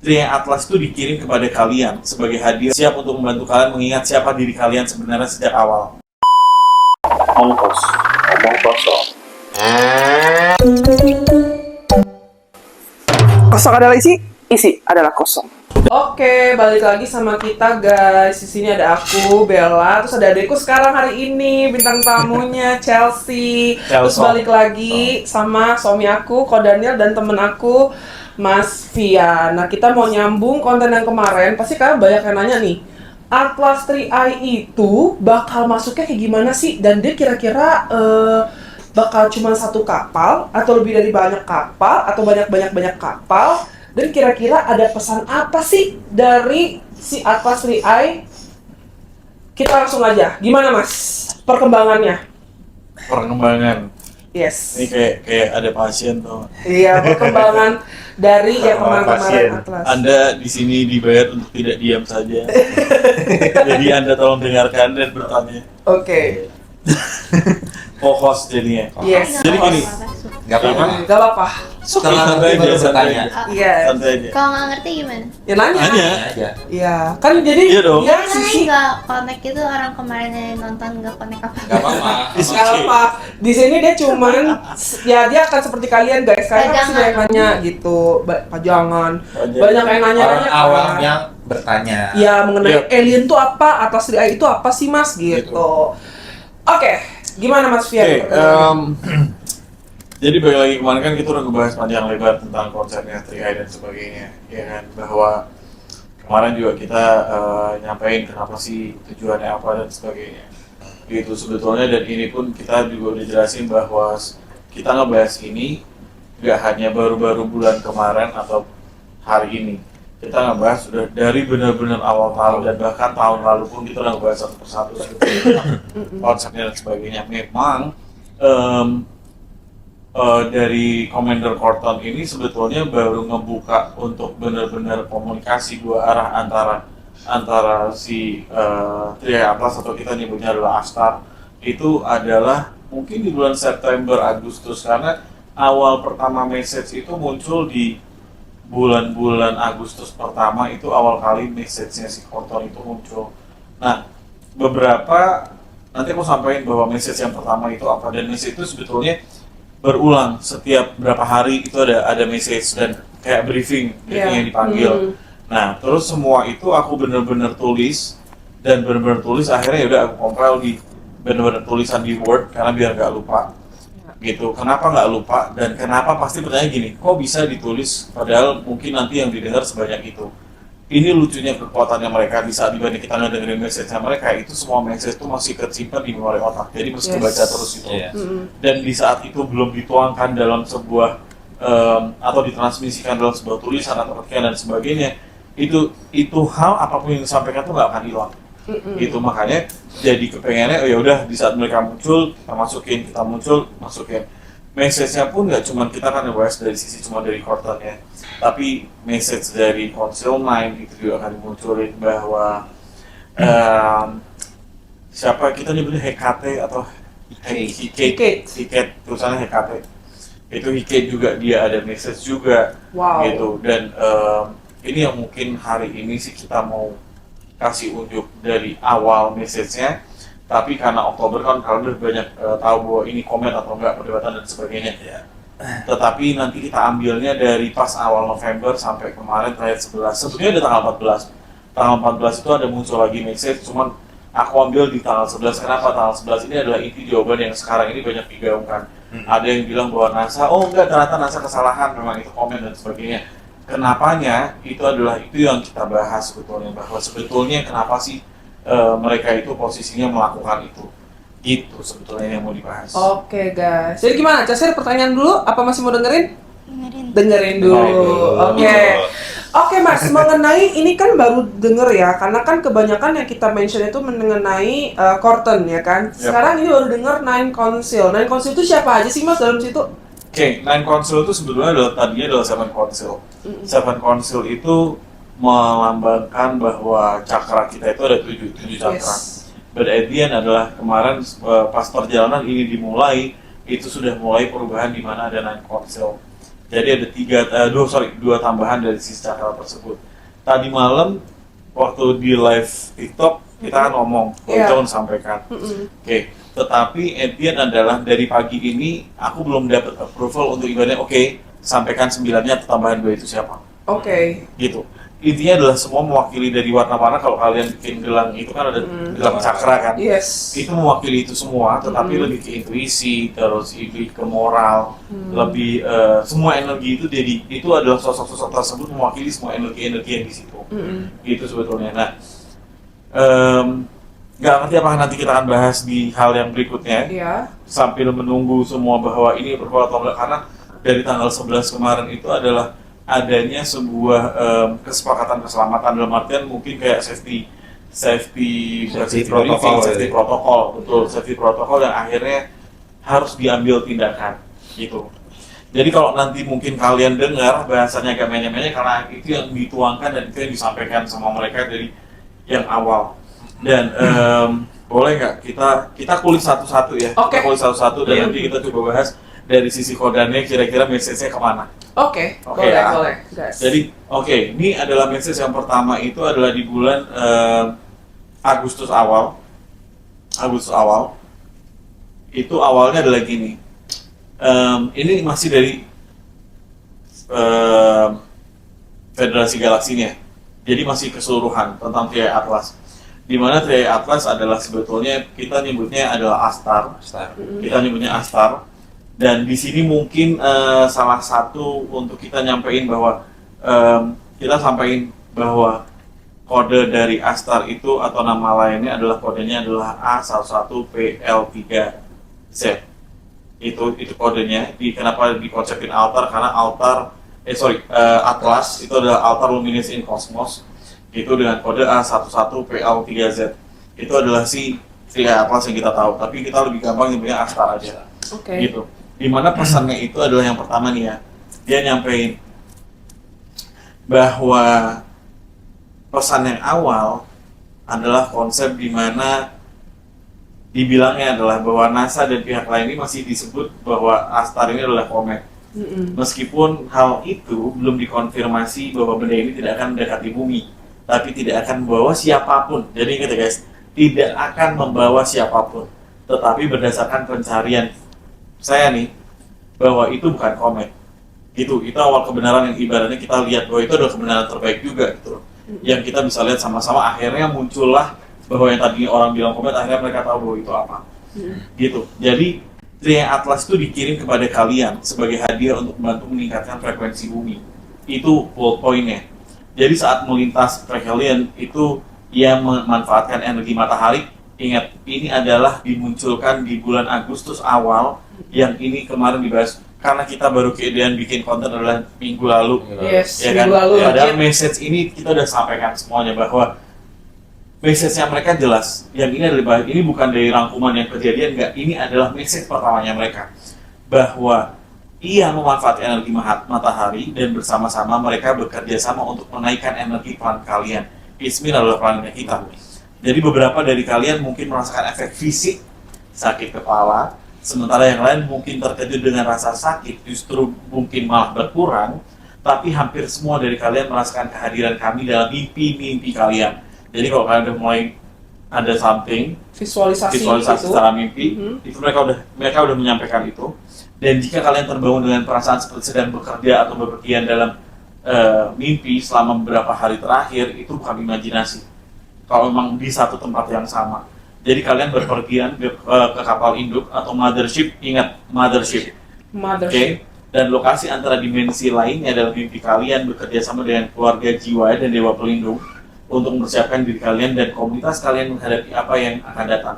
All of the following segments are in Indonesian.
Tria Atlas itu dikirim kepada kalian sebagai hadiah, siap untuk membantu kalian mengingat siapa diri kalian sebenarnya sejak awal. Omong kosong. Kosong adalah isi adalah kosong. Oke, balik lagi sama kita guys. Di sini ada aku, Bella, terus ada adikku sekarang hari ini bintang tamunya Chelsea. Terus balik lagi sama suami aku, Ko Daniel, dan temen aku, Mas Fian. Nah, kita mau nyambung konten yang kemarin. Pasti kalian banyak yang nanya nih, Atlas 3i itu bakal masuknya kayak gimana sih? Dan dia kira-kira bakal cuma satu kapal atau lebih dari banyak kapal atau banyak kapal? Dan kira-kira ada pesan apa sih dari si Atlas 3i? Kita langsung aja. Gimana Mas perkembangannya? Perkembangan. Yes. Ini kayak ada pasien tuh. Iya, perkembangan dari yang kemarin Atlas. Anda di sini dibayar untuk tidak diam saja. Jadi Anda tolong dengarkan dan bertanya. Oke. Fokus jadinya. Yes. Jadi gini. Gak apa-apa. Gak apa-apa. Setelah Santai nanti baru aja, bertanya. Iya. Santai aja. Kalau nggak ngerti gimana? Ya nanya. Hanya. Aja. Iya. Kan jadi Iya dong. ya Karena sisi. nggak connect itu orang kemarin yang nonton nggak connect apa? Gak apa-apa. Gak apa. Di sini dia cuman ya dia akan seperti kalian guys. Kalian pasti Pajangan. banyak nanya gitu. Pajangan. Banyak yang nanya-nanya. Orang awam yang bertanya. Ya mengenai Yep. alien itu apa, Atlas 3i itu apa sih Mas gitu. Oke, gimana Mas Fian? Jadi balik lagi kemarin kan kita udah ngebahas panjang lebar tentang konsepnya 3i dan sebagainya, ya kan, bahwa kemarin juga kita nyampein kenapa sih tujuannya apa dan sebagainya. Gitu sebetulnya, dan ini pun kita juga udah jelasin bahwa kita ngebahas ini nggak hanya baru-baru bulan kemarin atau hari ini. Kita ngebahas sudah dari benar-benar awal tahun dan bahkan tahun lalu pun kita udah ngebahas satu persatu sebetulnya konsepnya dan sebagainya. Memang dari Commander Corton ini sebetulnya baru ngebuka untuk benar-benar komunikasi dua arah antara si Tria Atlas atau kita nyebutnya adalah Astar, itu adalah mungkin di bulan September Agustus, karena awal pertama message itu muncul di bulan-bulan Agustus pertama, itu awal kali message-nya si Corton itu muncul. Nah, beberapa nanti aku sampaikan bahwa message yang pertama itu apa, dan message itu sebetulnya berulang setiap berapa hari itu ada message dan kayak briefing yang dipanggil. Nah, terus semua itu aku benar-benar tulis dan benar-benar tulis, akhirnya ya udah aku compile di benar-benar tulisan di Word karena biar nggak lupa. Gitu. Kenapa nggak lupa dan kenapa pasti pertanyaan gini, kok bisa ditulis padahal mungkin nanti yang didengar sebanyak itu. Ini lucunya kekuatannya mereka di saat dibanding kita ngedengerin message-nya mereka, itu semua message itu masih tersimpan di memori otak, jadi mesti kebaca terus itu. Dan di saat itu belum dituangkan dalam sebuah atau ditransmisikan dalam sebuah tulisan atau petikan dan sebagainya, itu hal apapun yang disampaikan tuh nggak akan hilang. Gitu, makanya jadi kepengennya ya udah di saat mereka muncul kita masukin message-nya pun nggak cuma kita kan ngebahas dari sisi cuma dari Corton-nya, tapi message dari Council 9 itu juga akan dimunculin bahwa siapa kita nyebutnya Hecate atau Hecate, tulisannya Hecate, itu Hecate juga dia ada message juga. Gitu, dan ini yang mungkin hari ini sih kita mau kasih unjuk dari awal message-nya, tapi karena Oktober kan kalender banyak tahu bahwa ini komen atau enggak, perdebatan dan sebagainya. Tetapi nanti kita ambilnya dari pas awal November sampai kemarin terakhir 11. Sebetulnya ada tanggal 14. Tanggal 14 itu ada muncul lagi message, cuman aku ambil di tanggal 11. Kenapa? Tanggal 11 ini adalah inti jawaban yang sekarang ini banyak digaungkan. Ada yang bilang bahwa NASA, oh enggak, ternyata NASA kesalahan, memang itu komen dan sebagainya. Kenapanya, itu yang kita bahas sebetulnya, bahwa sebetulnya kenapa sih mereka itu posisinya melakukan itu. Gitu sebetulnya yang mau dibahas. Oke guys, jadi gimana? Casir pertanyaan dulu, apa masih mau dengerin? Dengerin dulu. Oke Mas, mengenai ini kan baru denger ya, karena kan kebanyakan yang kita mention itu mengenai Corton ya kan. Sekarang ini baru denger Nine Council. Nine Council itu siapa aja sih Mas dalam situ? Nine Council itu sebetulnya tadinya adalah Seven Council. Seven Council itu melambangkan bahwa cakra kita itu ada tujuh cakra. But at the end adalah kemarin pas perjalanan ini dimulai, itu sudah mulai perubahan di mana ada Nine Council. Jadi ada dua tambahan dari si cakra tersebut. Tadi malam waktu di live TikTok kita kan ngomong, Iya. John sampaikan. Oke, tetapi Edian adalah dari pagi ini aku belum dapat approval untuk ibaratnya sampaikan 9-nya atau tambahan 2 itu siapa. Oke. Gitu. Intinya adalah semua mewakili dari warna-warna. Kalau kalian bikin gelang itu kan ada gelang cakra kan. Yes. Itu mewakili itu semua, tetapi lebih ke intuisi, terus lebih ke moral, lebih semua energi itu itu adalah sosok-sosok tersebut mewakili semua energi-energi yang di situ. Gitu sebetulnya. Nah, nggak ngerti apakah nanti kita akan bahas di hal yang berikutnya Iya. sambil menunggu semua bahwa ini berpola atau enggak, karena dari tanggal 11 kemarin itu adalah adanya sebuah kesepakatan keselamatan dalam artian mungkin kayak safety protokol, safety protokol, betul, safety protokol yang akhirnya harus diambil tindakan gitu. Jadi kalau nanti mungkin kalian dengar bahasanya agak menye-menye karena itu yang dituangkan dan itu yang disampaikan sama mereka dari yang awal. Dan boleh nggak kita kulik satu-satu ya? Oke. Kita kulik satu-satu dan Iya. nanti kita coba bahas dari sisi kodannya kira-kira message-nya kemana. Oke, Oke, boleh, ya. boleh, guys. Jadi ini adalah message yang pertama itu adalah di bulan Agustus awal. Itu awalnya adalah gini. Ini masih dari Federasi Galaksinya. Jadi masih keseluruhan tentang Triai Atlas. Di mana Triai Atlas adalah sebetulnya kita nyebutnya adalah Astar. Kita nyebutnya Astar. Dan di sini mungkin salah satu untuk kita nyampein bahwa kita sampaikan bahwa kode dari Astar itu atau nama lainnya adalah kodenya adalah A11PL3Z. Itu kodenya. Kenapa dikonsepin altar? Karena Atlas itu adalah altar luminous in cosmos. Itu dengan kode A11PL3Z. Itu adalah si Triai Atlas yang kita tahu. Tapi kita lebih gampang nyebutnya Astar aja. Oke. Gitu. Dimana pesannya itu adalah yang pertama nih ya, dia nyampein bahwa pesan yang awal adalah konsep dimana dibilangnya adalah bahwa NASA dan pihak lain ini masih disebut bahwa Astar ini adalah komet. Meskipun hal itu belum dikonfirmasi bahwa benda ini tidak akan mendekati bumi, tapi tidak akan membawa siapapun. Jadi ingat ya guys, tidak akan membawa siapapun, tetapi berdasarkan pencarian saya nih bahwa itu bukan komet. Itu awal kebenaran yang ibaratnya kita lihat bahwa itu adalah kebenaran terbaik juga gitu. Yang kita bisa lihat sama-sama akhirnya muncullah bahwa yang tadi orang bilang komet akhirnya mereka tahu bahwa itu apa. Gitu. Jadi Triai Atlas itu dikirim kepada kalian sebagai hadiah untuk membantu meningkatkan frekuensi bumi. Itu poinnya. Jadi saat melintas perihelion itu ia memanfaatkan energi matahari. Ingat, ini adalah dimunculkan di bulan Agustus awal, yang ini kemarin dibahas karena kita baru keadaan bikin konten adalah minggu lalu. Yes, Ya kan? minggu lalu. Padahal message ini kita udah sampaikan semuanya bahwa message-nya mereka jelas. Yang ini bukan dari rangkuman yang kejadian, enggak. Ini adalah message pertamanya mereka bahwa ia memanfaatkan energi matahari dan bersama-sama mereka bekerja sama untuk menaikkan energi planet kalian. Ismin adalah planetnya kita. Jadi beberapa dari kalian mungkin merasakan efek fisik, sakit kepala, sementara yang lain mungkin terkejut dengan rasa sakit, justru mungkin malah berkurang, tapi hampir semua dari kalian merasakan kehadiran kami dalam mimpi-mimpi kalian. Jadi kalau kalian udah mulai ada something, Visualisasi itu. secara mimpi, itu mereka udah menyampaikan itu. Dan jika kalian terbangun dengan perasaan seperti sedang bekerja atau bepergian dalam mimpi selama beberapa hari terakhir, itu bukan imajinasi. Kalau memang di satu tempat yang sama. Jadi kalian berpergian ke kapal induk atau mothership, ingat mothership. Oke? Dan lokasi antara dimensi lainnya dalam mimpi kalian bekerja sama dengan keluarga jiwa dan dewa pelindung untuk mempersiapkan diri kalian dan komunitas kalian menghadapi apa yang akan datang.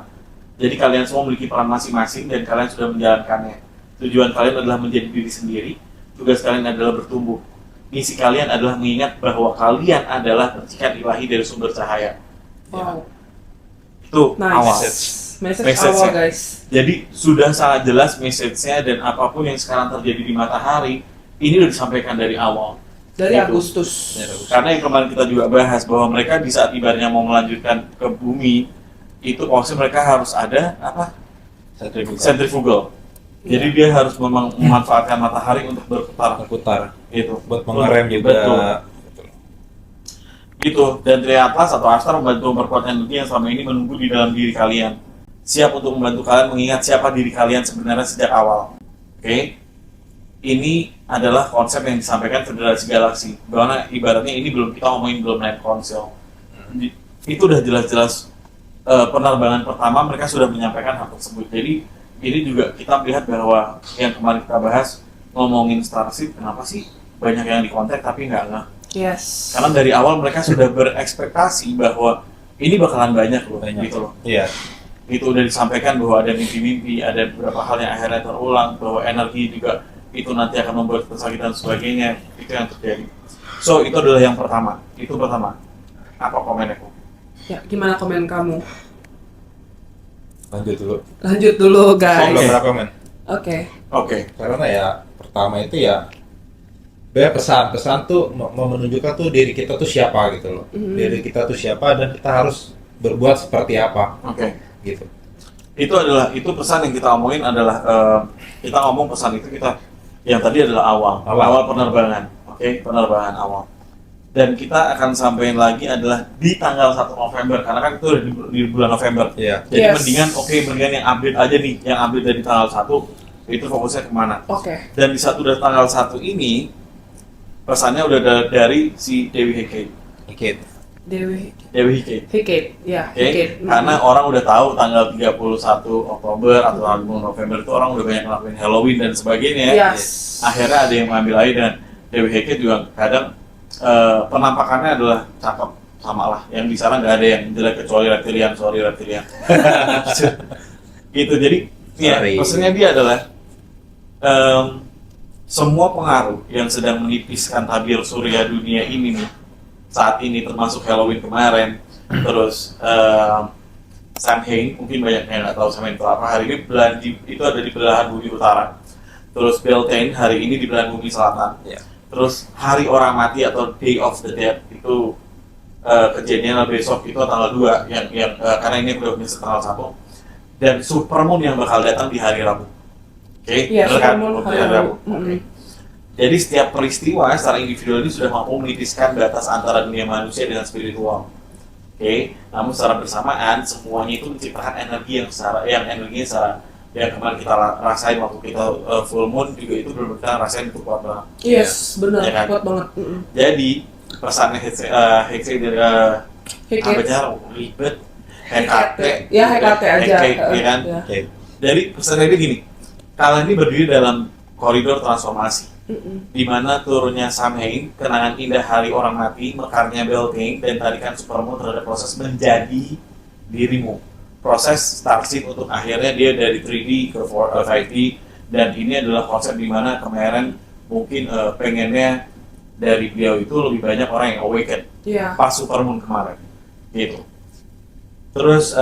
Jadi kalian semua memiliki peran masing-masing dan kalian sudah menjalankannya. Tujuan kalian adalah menjadi diri sendiri, tugas kalian adalah bertumbuh. Misi kalian adalah mengingat bahwa kalian adalah percikan ilahi dari sumber cahaya. Wow. Itu Nice. awal. Message awal, guys. Jadi sudah sangat jelas message-nya dan apapun yang sekarang terjadi di matahari ini sudah disampaikan dari awal. Dari Gitu. Agustus. Karena yang kemarin kita juga bahas bahwa mereka di saat ibaratnya mau melanjutkan ke bumi itu pasti mereka harus ada apa? Centrifugal. Jadi dia harus memang memanfaatkan matahari untuk berputar. Itu buat mengerem juga. Betul. Gitu. Dan Tria Atlas atau Astar membantu memperkuat energi yang selama ini menunggu di dalam diri kalian. Siap untuk membantu kalian mengingat siapa diri kalian sebenarnya sejak awal. Oke? Ini adalah konsep yang disampaikan Federasi Galaksi. Bahwa ibaratnya ini kita ngomongin belum naik konsel. Itu udah jelas-jelas penerbangan pertama mereka sudah menyampaikan hal tersebut. Jadi ini juga kita melihat bahwa yang kemarin kita bahas ngomongin Starship, kenapa sih banyak yang dikontak tapi nggak ngeh? Yes. Karena dari awal mereka sudah berekspektasi bahwa ini bakalan banyak loh, gitu loh. Iya. Itu udah disampaikan bahwa ada mimpi-mimpi, ada beberapa hal yang akhirnya terulang, bahwa energi juga itu nanti akan membuat kesakitan dan sebagainya. Itu yang terjadi. So itu adalah yang pertama. Itu pertama. Apa komennya kok? Ya, gimana komen kamu? Lanjut dulu. Lanjut dulu, guys. Belum komen. Oke. Karena ya pertama itu ya pesan-pesan tuh mau menunjukkan tuh diri kita tuh siapa gitu loh. Diri kita tuh siapa dan kita harus berbuat seperti apa. Oke. Gitu. Itu pesan yang kita omongin adalah kita ngomong pesan itu kita yang tadi adalah awal penerbangan. Oke, penerbangan awal. Dan kita akan sampaikan lagi adalah di tanggal 1 November karena kan itu udah di bulan November. Iya. Jadi Yes. mendingan yang update aja nih, yang update dari tanggal 1 itu fokusnya kemana. Oke. Dan di tanggal 1 ini pesannya udah dari si Dewi Heke. Dewi Heke. ya. Oke, karena orang udah tahu tanggal 31 Oktober atau 1 November itu orang udah banyak ngelakuin Halloween dan sebagainya. Yes. Akhirnya ada yang mengambil alih dan Dewi Heke juga kadang penampakannya adalah cakep sama lah. Yang di sana nggak ada yang jelek kecuali reptilian. Gitu, jadi ya, pesannya dia adalah semua pengaruh yang sedang menipiskan tabir surya dunia ini nih saat ini termasuk Halloween kemarin, terus Samhain, mungkin banyak yang nggak tahu Samhain itu apa. Hari ini itu ada di belahan bumi utara. Terus Beltane hari ini di belahan bumi selatan. Terus Hari Orang Mati atau Day of the Dead itu kejadian besok itu tanggal 2 yang karena ini udah bisa tanggal 1. Dan Supermoon yang bakal datang di hari Rabu. Oke, Iya, bener kan? Supermoon Oke, hari Rabu. Oke. Jadi setiap peristiwa secara individual ini sudah mampu menipiskan batas antara dunia manusia dengan spiritual. Oke, namun secara bersamaan semuanya itu menciptakan energi yang kemarin kita rasain waktu kita full moon juga itu benar-benar kita rasain itu kuat banget. Yes, benar, Ya kan? kuat banget. Jadi pesannya Hexe dari apa aja ribet HKT. Ya, HKT aja. Ya kan? Ya. Jadi pesannya dia gini, kalian ini berdiri dalam koridor transformasi. Di mana turunnya Samhain, kenangan indah Hari Orang Mati, mekarnya Beltane, dan tarikan Supermoon terhadap proses menjadi dirimu. Proses Starship untuk akhirnya dia dari 3D ke 5D, dan ini adalah konsep di mana kemarin mungkin pengennya dari beliau itu lebih banyak orang yang awaken pas Supermoon kemarin, gitu. Terus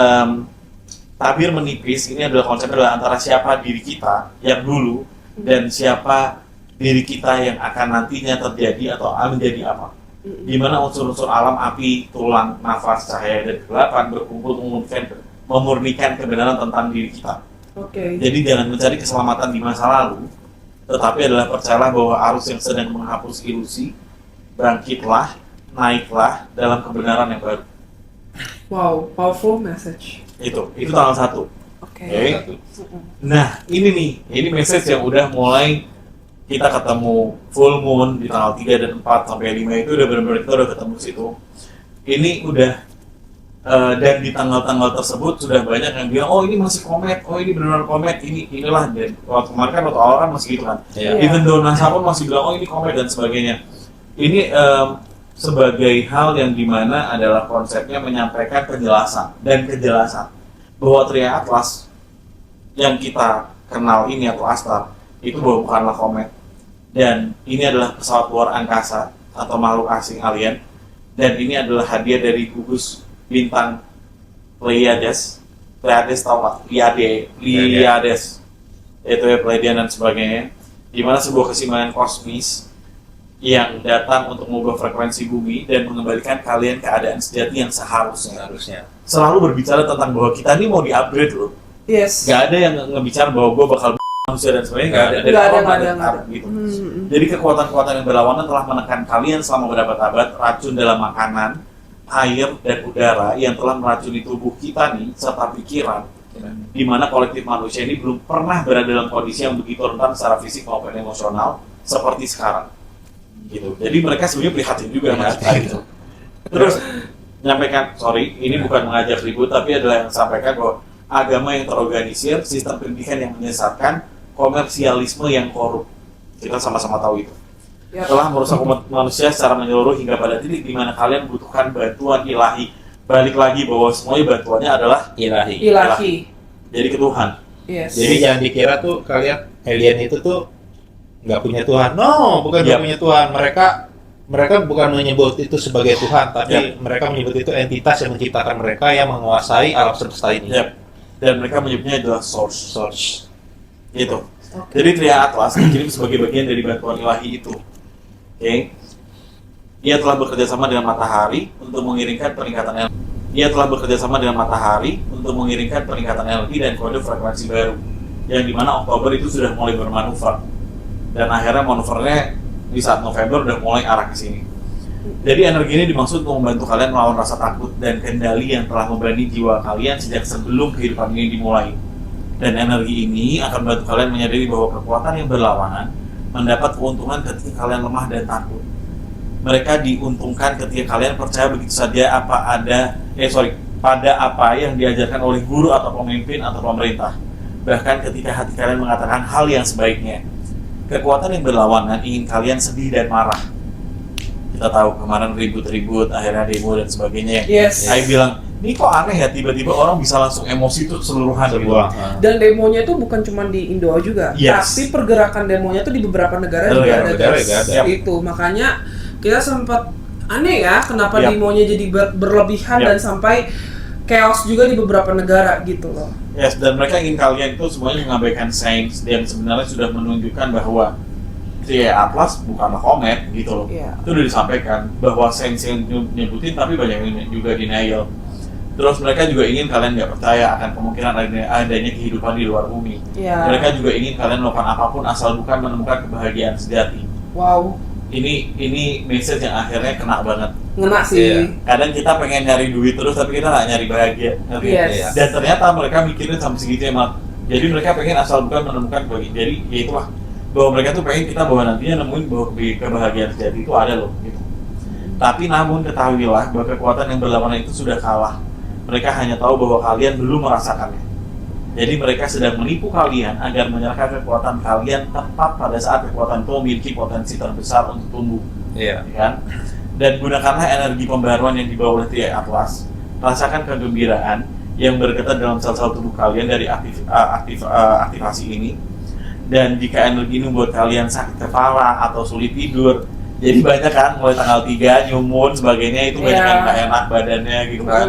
tabir menipis ini adalah konsep antara siapa diri kita yang dulu dan siapa diri kita yang akan nantinya terjadi atau menjadi apa. Di mana unsur-unsur alam, api, tulang, nafas, cahaya, dan kegelapan berkumpul memurnikan kebenaran tentang diri kita. Jadi jangan mencari keselamatan di masa lalu, tetapi adalah percayalah bahwa arus yang sedang menghapus ilusi, bangkitlah, naiklah dalam kebenaran yang baru. Wow, powerful message. Itu tanggal 1. Oke. Nah, ini message yang udah mulai kita ketemu full moon di tanggal 3 dan 4 sampai 5 itu udah benar-benar kita udah ketemu situ. Ini udah dan di tanggal-tanggal tersebut sudah banyak yang bilang, oh ini masih komet, oh ini benar-benar komet, inilah. Dan waktu kemarin kan waktu awal kan masih gitu kan. Even though NASA pun masih bilang, oh ini komet dan sebagainya. Ini sebagai hal yang dimana adalah konsepnya menyampaikan kejelasan bahwa Tria Atlas yang kita kenal ini atau Astar itu bukanlah komet, dan ini adalah pesawat luar angkasa atau makhluk asing alien, dan ini adalah hadiah dari gugus bintang Pleiades tahu nggak? Pleiades itu ya, Pleiadian dan sebagainya, di mana sebuah keseimbangan kosmis yang datang untuk mengubah frekuensi bumi dan mengembalikan kalian keadaan sejati yang seharusnya. Selalu berbicara tentang bahwa kita ini mau di-upgrade loh. Yes. Gak ada yang ngebicara bahwa gue bakal manusia dan sebagainya nggak ada. Dari Nggak ada, awal nggak ada, ada nggak ada. gitu. Jadi kekuatan-kekuatan yang berlawanan telah menekan kalian selama berabad-abad, racun dalam makanan, air, dan udara yang telah meracuni tubuh kita nih serta pikiran, di mana kolektif manusia ini belum pernah berada dalam kondisi yang begitu rentan secara fisik maupun emosional seperti sekarang. Gitu. Jadi mereka sebenarnya prihatin juga sama kita gitu. Terus menyampaikan, sorry, ini bukan mengajak ribut, tapi adalah yang sampaikan bahwa agama yang terorganisir, sistem pendidikan yang menyesatkan, komersialisme yang korup. Kita sama-sama tahu itu. Ya. Telah merusak umat manusia secara menyeluruh hingga pada titik di mana kalian membutuhkan bantuan ilahi. Balik lagi bahwa semuanya bantuannya adalah Ilahi. jadi ke Tuhan. Yes. Jadi jangan dikira tuh kalian alien itu tuh nggak punya Tuhan. No, bukan nggak Yap. punya Tuhan. Mereka bukan menyebut itu sebagai Tuhan, tapi mereka menyebut itu entitas yang menciptakan mereka yang menguasai alam semesta ini. Yap. Dan mereka menyebutnya adalah source. Source. Gitu. Jadi Tria Atlas dikirim sebagai bagian dari bantuan ilahi itu. Oke. Ia telah bekerja sama dengan matahari untuk mengiringkan peningkatan energi. Ia telah bekerja sama dengan matahari untuk mengiringkan peningkatan energi dan kode frekuensi baru, yang dimana Oktober itu sudah mulai bermanuver. Dan akhirnya manuvernya di saat November udah mulai arah ke sini. Jadi energi ini dimaksud untuk membantu kalian melawan rasa takut dan kendali yang telah membebani jiwa kalian sejak sebelum kehidupan ini dimulai. Dan energi ini akan membantu kalian menyadari bahwa kekuatan yang berlawanan mendapat keuntungan ketika kalian lemah dan takut. Mereka diuntungkan ketika kalian percaya begitu saja pada apa yang diajarkan oleh guru atau pemimpin atau pemerintah. Bahkan ketika hati kalian mengatakan hal yang sebaiknya. Kekuatan yang berlawanan ingin kalian sedih dan marah. Kita tahu kemarin ribut-ribut, akhirnya demo dan sebagainya. Yes. Saya bilang, ini kok aneh ya, tiba-tiba orang bisa langsung emosi itu keseluruhan gitu. Dan demonya itu bukan cuma di Indo juga, Yes. tapi pergerakan demonya itu di beberapa negara juga ada. Negara guys. juga ada. Itu makanya kita sempat aneh ya, kenapa Yap. demonya jadi berlebihan Yap. dan sampai chaos juga di beberapa negara gitu loh. Yes, dan mereka ingin kalian itu semuanya mengabaikan sains dan sebenarnya sudah menunjukkan bahwa Tria Atlas bukanlah komet gitu loh. Iya. Itu udah disampaikan bahwa sains yang nyebutin tapi banyak yang juga denial. Terus mereka juga ingin kalian nggak percaya akan kemungkinan adanya kehidupan di luar bumi. Iya. Mereka juga ingin kalian melakukan apapun asal bukan menemukan kebahagiaan sejati. Wow, Ini message yang akhirnya kena banget. ngena sih. Iya. Kadang kita pengen nyari duit terus tapi kita nggak nyari bahagia. Ngerti? Yes. Dan ternyata mereka mikirin sampai segitu emang. Jadi mereka pengen asal bukan menemukan kebahagiaan. Jadi ya itulah bahwa mereka tuh pengen kita bahwa nantinya nemuin bahwa kebahagiaan sejati itu ada loh gitu. Tapi namun ketahuilah bahwa kekuatan yang berlawanan itu sudah kalah. Mereka hanya tahu bahwa kalian belum merasakannya. Jadi mereka sedang menipu kalian agar menyerahkan kekuatan kalian tepat pada saat kekuatan itu memiliki potensi terbesar untuk tumbuh. Iya. Ya kan? Dan gunakanlah energi pembaruan yang dibawa oleh Tria Atlas. Rasakan kegembiraan yang bergetar dalam sel-sel tubuh kalian dari aktivasi ini. Dan jika energi ini membuat kalian sakit kepala atau sulit tidur, jadi banyak kan mulai tanggal 3 nyumun sebagainya itu banyak Iya. yang nggak enak badannya gitu kan.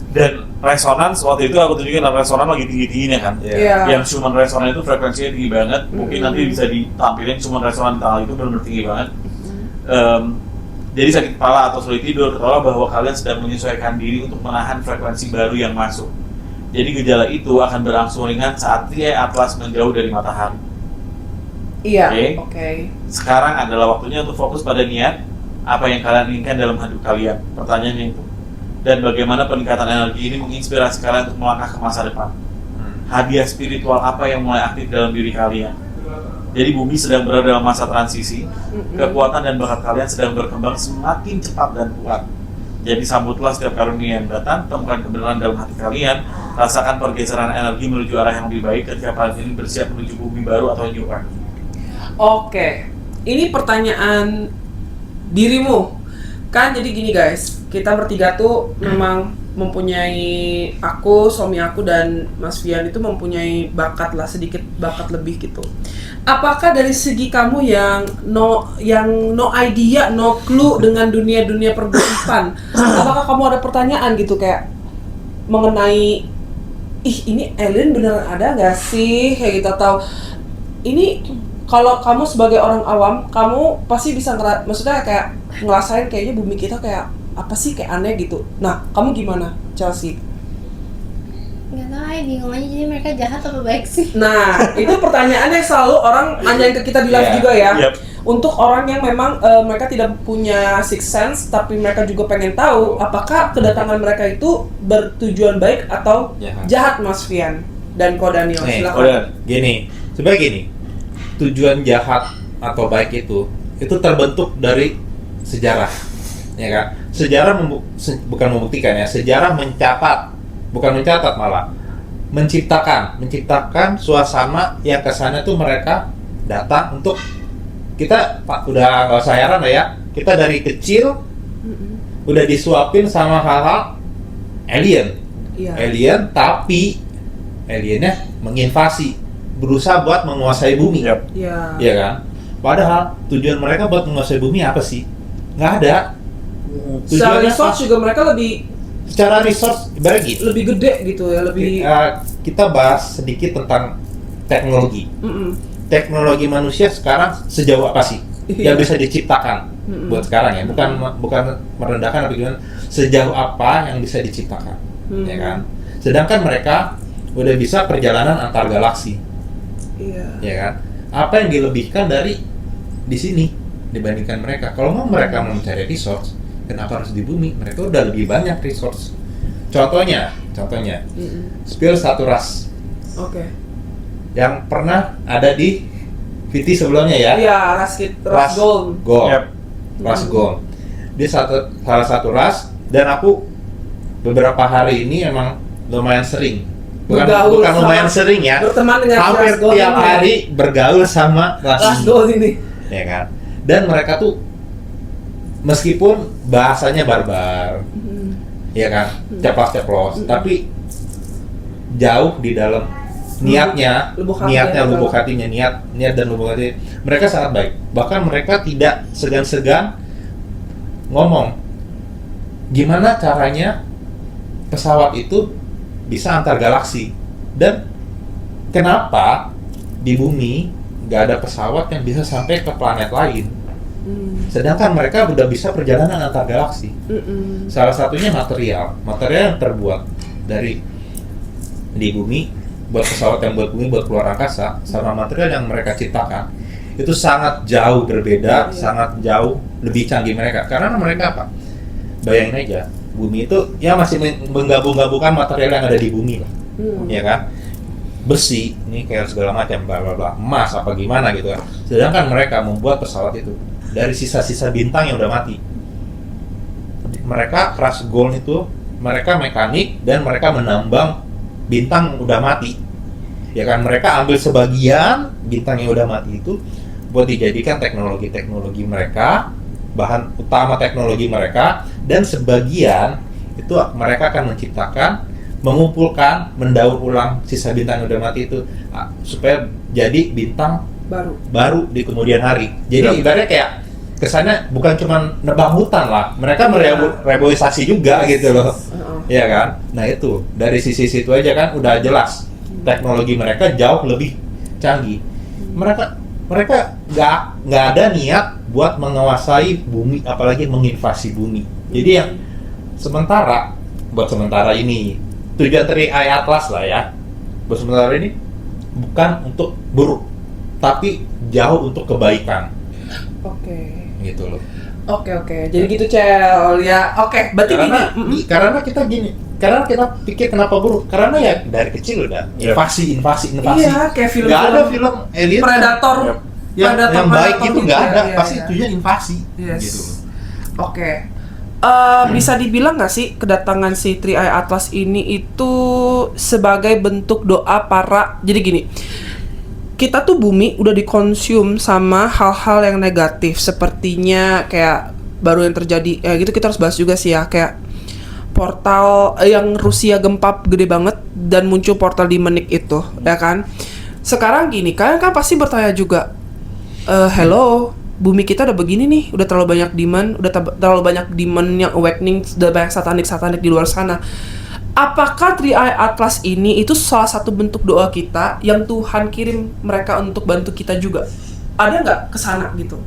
Dan resonans waktu itu aku tunjukin resonans lagi tinggi-tingginya kan. Iya. Yang human resonance itu frekuensinya tinggi banget. Mungkin nanti bisa ditampilin human resonance di tanggal itu benar-benar tinggi banget. Jadi sakit kepala atau sulit tidur, ketahuilah bahwa kalian sedang menyesuaikan diri untuk menahan frekuensi baru yang masuk. Jadi gejala itu akan berangsur ringan saat Tria Atlas menjauh dari matahari. Iya. Oke. Oke. Sekarang adalah waktunya untuk fokus pada niat apa yang kalian inginkan dalam hidup kalian. Pertanyaannya itu. Dan bagaimana peningkatan energi ini menginspirasi kalian untuk melangkah ke masa depan. Hadiah spiritual apa yang mulai aktif dalam diri kalian. Jadi bumi sedang berada dalam masa transisi. Kekuatan dan bakat kalian sedang berkembang semakin cepat dan kuat. Jadi sambutlah setiap karunia yang datang, temukan kebenaran dalam hati kalian, rasakan pergeseran energi menuju arah yang lebih baik ketika kalian ini bersiap menuju bumi baru atau new earth. Oke, ini pertanyaan dirimu. Kan jadi gini guys, kita bertiga tuh memang mempunyai, aku, suami aku dan Mas Fian itu mempunyai bakat lah, sedikit bakat lebih gitu. Apakah dari segi kamu yang no idea, no clue dengan dunia pergosipan, apakah kamu ada pertanyaan gitu kayak mengenai ini alien beneran ada nggak sih kayak gitu, atau ini kalau kamu sebagai orang awam, kamu pasti bisa maksudnya kayak ngerasain kayaknya bumi kita kayak apa sih, kayak aneh gitu. Nah, kamu gimana, Chelsea? Nggak tahu, bingung aja, jadi mereka jahat apa baik sih? Nah, itu pertanyaan yang selalu orang nanyain ke kita di live Iya. juga ya. Yap. Untuk orang yang memang mereka tidak punya sixth sense, tapi mereka juga pengen tahu apakah kedatangan mereka itu bertujuan baik atau jahat, Mas Fian dan Ko Daniel. Nih, Silakan. Udah. Gini, sebenarnya gini, tujuan jahat atau baik itu terbentuk dari sejarah, ya kan? Sejarah bukan membuktikan ya, sejarah bukan mencatat malah menciptakan suasana yang kesannya tuh mereka datang untuk kita udah nggak usah heran lah ya, kita dari kecil udah disuapin sama hal-hal alien, Iya. tapi aliennya menginvasi, berusaha buat menguasai bumi. Yap. Iya. Iya kan? Padahal tujuan mereka buat menguasai bumi apa sih? Nggak ada. Secara Tujuannya resource apa? juga mereka Secara resource ibarat gitu. lebih gede gitu ya, lebih. Kita bahas sedikit tentang teknologi. Mm-mm. Teknologi manusia sekarang sejauh apa sih Iya. yang bisa diciptakan buat sekarang ya? Bukan merendahkan apa gimana? Sejauh apa yang bisa diciptakan, ya kan? Sedangkan mereka udah bisa perjalanan antar galaksi, Iya. ya kan? Apa yang dilebihkan dari di sini dibandingkan mereka? Kalau mereka mau mencari resource, kenapa harus di bumi? Mereka udah lebih banyak resource. Contohnya, spill satu ras Oke. yang pernah ada di VT sebelumnya ya. Iya, ras gold. Yap. Ras gold. Dia salah satu ras, dan aku beberapa hari ini emang lumayan sering. Bukan Bergaul lumayan sama- sering ya. berteman dengan hampir ras gold tiap ini. hari bergaul sama ras Ras ini. gold ini. Ya kan? Dan mereka tuh meskipun bahasanya barbar, ya kan, ceplos-ceplos, tapi jauh di dalam niatnya, Lubuk hati, lubuk hatinya, niat dan lubuk hati mereka sangat baik. Bahkan mereka tidak segan-segan ngomong gimana caranya pesawat itu bisa antar galaksi, dan kenapa di bumi nggak ada pesawat yang bisa sampai ke planet lain, sedangkan mereka udah bisa perjalanan antar galaksi. Salah satunya material yang terbuat dari di bumi buat pesawat yang buat bumi buat keluar angkasa, sama material yang mereka ciptakan itu sangat jauh berbeda, sangat jauh lebih canggih mereka. Karena mereka apa? Bayangin aja, bumi itu ya masih menggabung-gabungkan material yang ada di bumi lah, ya kan? Besi, ini kayak segala macam, bla bla bla, emas apa gimana gitu kan. Sedangkan mereka membuat pesawat itu dari sisa-sisa bintang yang udah mati. Mereka ras gold itu, mereka mekanik dan mereka menambang bintang yang udah mati. Ya kan, mereka ambil sebagian bintang yang udah mati itu buat dijadikan teknologi mereka, bahan utama teknologi mereka, dan sebagian itu mereka akan menciptakan, mengumpulkan, mendaur ulang sisa bintang yang udah mati itu supaya jadi bintang baru di kemudian hari. Jadi ibaratnya kayak kesannya bukan cuma nebang hutan lah, mereka mereboisasi juga gitu loh. Iya kan? Nah itu dari sisi situ aja kan udah jelas teknologi mereka jauh lebih canggih. Mereka nggak ada niat buat menguasai bumi, apalagi menginvasi bumi. Jadi yang buat sementara ini tujuan dari Atlas lah ya, buat sementara ini bukan untuk buruk, tapi jauh untuk kebaikan. Oke. Gitu loh. Oke. Jadi gitu, Cel. Ya, oke. Berarti karena kita pikir kenapa buruk? Karena ya dari kecil udah invasi. Iya, kayak film-film. Nggak ada film alien Predator. yang baik itu nggak ada. Iya, Pasti iya. tujuan invasi. Yes. Gitu loh. Oke. Bisa dibilang nggak sih kedatangan si Tri Eye Atlas ini itu sebagai bentuk doa para... Jadi gini, kita tuh bumi udah dikonsum sama hal-hal yang negatif, sepertinya kayak baru yang terjadi gitu, kita harus bahas juga sih ya, kayak portal yang Rusia gempa gede banget dan muncul portal di Menik itu, ya kan. Sekarang gini, kalian kan pasti bertanya juga, hello, bumi kita udah begini nih, udah terlalu banyak demon, terlalu banyak demon yang awakening, udah banyak satanik di luar sana. Apakah Tri Eye Atlas ini itu salah satu bentuk doa kita yang Tuhan kirim mereka untuk bantu kita juga? Ada nggak kesana gitu?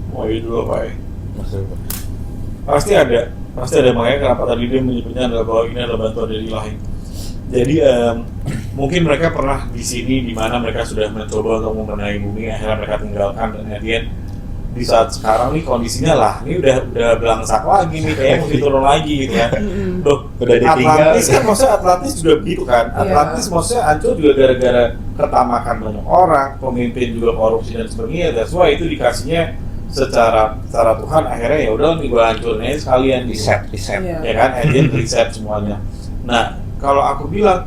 Mau dulu Pak. Pasti ada, makanya kenapa tadi dia menyebutnya adalah bahwa ini adalah bantuan dari ilahi. Jadi mungkin mereka pernah di sini di mana mereka sudah mencoba untuk membenahi bumi, akhirnya mereka tinggalkan dan kemudian di saat sekarang nih kondisinya lah, ini udah belangsak lagi nih, kayak mesti turun lagi gitu kan. Loh, Udah ditinggal. Atlantis kan maksudnya Atlantis juga begitu kan. Iya. Atlantis maksudnya hancur juga gara-gara ketamakan banyak orang, pemimpin juga korupsi dan sebagainya. That's why itu dikasihnya secara Tuhan akhirnya ya udah nih gua hancurin aja sekalian di Reset. Iya. ya kan, and then reset semuanya. Nah, kalau aku bilang,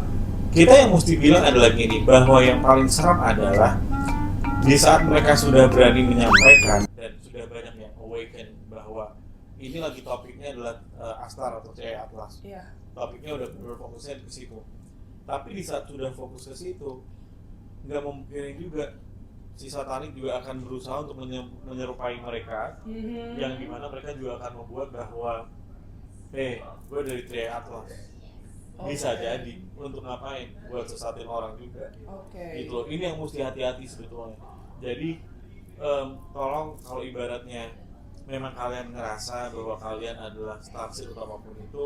kita yang mesti bilang adalah gini, bahwa yang paling seram adalah di saat mereka sudah berani menyampaikan dan sudah banyak yang awaken bahwa ini lagi topiknya adalah Astar atau Cahaya Atlas. Iya. Topiknya udah berfokusnya ke situ. Tapi di saat sudah fokus ke situ, nggak memungkiri juga si satanik juga akan berusaha untuk menyerupai mereka, yang dimana mereka juga akan membuat bahwa gue dari Cahaya Atlas. Bisa jadi untuk ngapain? Buat sesatin orang juga. Oke. Gitu loh. Ini yang mesti hati-hati sebetulnya. Jadi tolong kalau ibaratnya memang kalian ngerasa bahwa kalian adalah starseed atau apapun itu,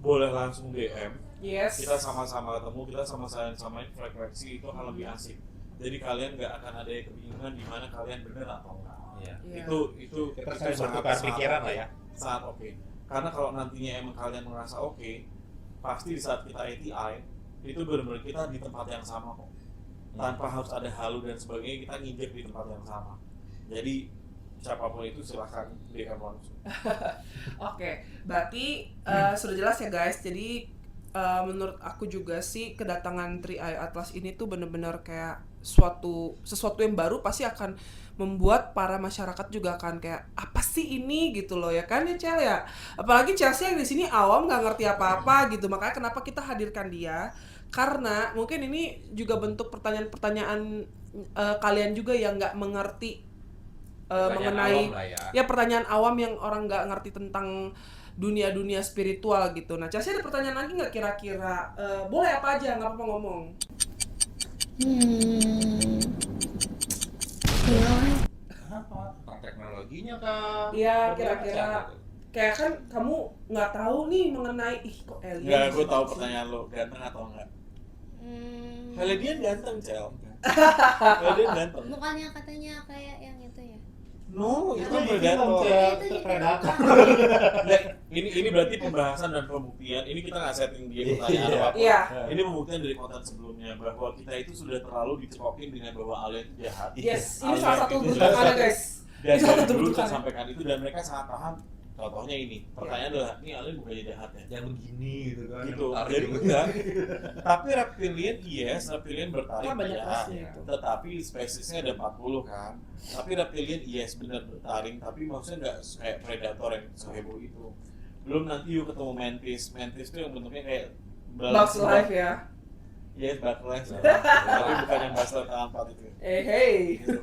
boleh langsung DM. Yes. Kita sama-sama ketemu, kita sama-sama samain frekuensi, itu akan lebih asik. Jadi kalian nggak akan ada kebingungan di mana kalian benar atau enggak. Iya. Iya. Itu Kita saling bertukar pikiran lah ya. Sangat oke. Karena kalau nantinya emang kalian merasa oke, pasti di saat kita ATI itu benar-benar kita di tempat yang sama kok. Tanpa harus ada halu dan sebagainya, kita nginjek di tempat yang sama. Jadi siapapun itu silahkan DM langsung. Oke, berarti sudah jelas ya guys. Jadi menurut aku juga sih kedatangan Tri-Eye Atlas ini tuh bener-bener kayak sesuatu yang baru, pasti akan membuat para masyarakat juga akan kayak apa sih ini gitu loh ya kan ya Cel ya. Apalagi Chelsea yang di sini awam nggak ngerti apa-apa gitu, makanya kenapa kita hadirkan dia, karena mungkin ini juga bentuk pertanyaan-pertanyaan kalian juga yang nggak mengerti mengenai awam lah ya. pertanyaan awam yang orang nggak ngerti tentang dunia spiritual gitu. Nah, Chelsea ada pertanyaan lagi nggak kira-kira? Boleh apa aja, nggak apa-apa ngomong. Tentang teknologinya kah? Iya, Berbaca kira-kira. gitu. Kayak kan kamu nggak tahu nih mengenai kok alien. Enggak, gue sih? tahu pertanyaan lo, ganteng atau enggak? Heledian ganteng, Cel. Heledian ganteng. Bukannya katanya kayak yang itu ya? No, itu Itu predator. Itu Predator. Nggak, ini berarti pembahasan dan pembuktian. Ini kita nggak setting dia pertanyaan apa. Iya. Ini pembuktian dari konten sebelumnya bahwa kita itu sudah terlalu dicekokin dengan bahwa alien itu jahat. Yes, ini Alien salah satu itu bentukannya jahat. guys. Dan Ini salah dari satu dulu bentukannya. sampaikan itu dan mereka sangat paham. Contohnya ini, pertanyaan adalah, ini alien bukannya jahat ya? Yang begini gitu kan. Gitu. Tarik Jadi gitu. enggak. Tapi reptilian yes, reptilian bertaring Kan banyak ya. kelasnya itu. Tetapi spesiesnya ada 40 kan. Tapi reptilian yes benar bertaring, tapi maksudnya enggak kayak predator yang seheboh itu. Belum nanti yuk ketemu mantis. Mantis itu yang bentuknya kayak Bugs Life ya. Yes, Bugs Life. Tapi bukan yang Bugs Life tangan 4 itu. Hey. Gitu.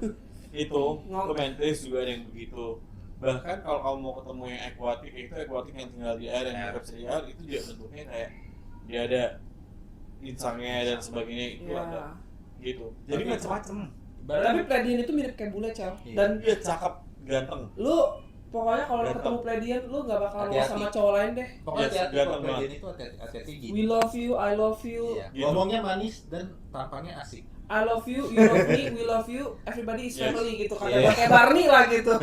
Itu ke mantis juga ada yang begitu. Bahkan kalau kamu mau ketemu yang aquatic, itu aquatic yang tinggal di air yang hidup di air, itu juga bentuknya kayak dia ada insangnya dan sebagainya, itu Iya. ada gitu. Jadi Tapi- macam-macam. Tapi Pledian itu mirip kayak bule, Cel. Iya. Dan Dia cakep, ganteng. lu pokoknya kalau Ganteng. ketemu Pledian lu nggak bakal mau Hati-hati. sama cowok lain deh. Pokoknya Yes, hati-hati ganteng kalau banget. bagian itu hati-hati gini. We love you, I love you, Iya. Gitu. Ngomongnya manis dan tampangnya asik. I love you, you love me, we love you, everybody is Yes. family gitu kan. Iya. Kayak Barney lah gitu.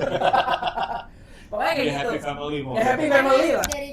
Pokoknya kayak Dia gitu. happy family mau. Ya, happy family lah. Dari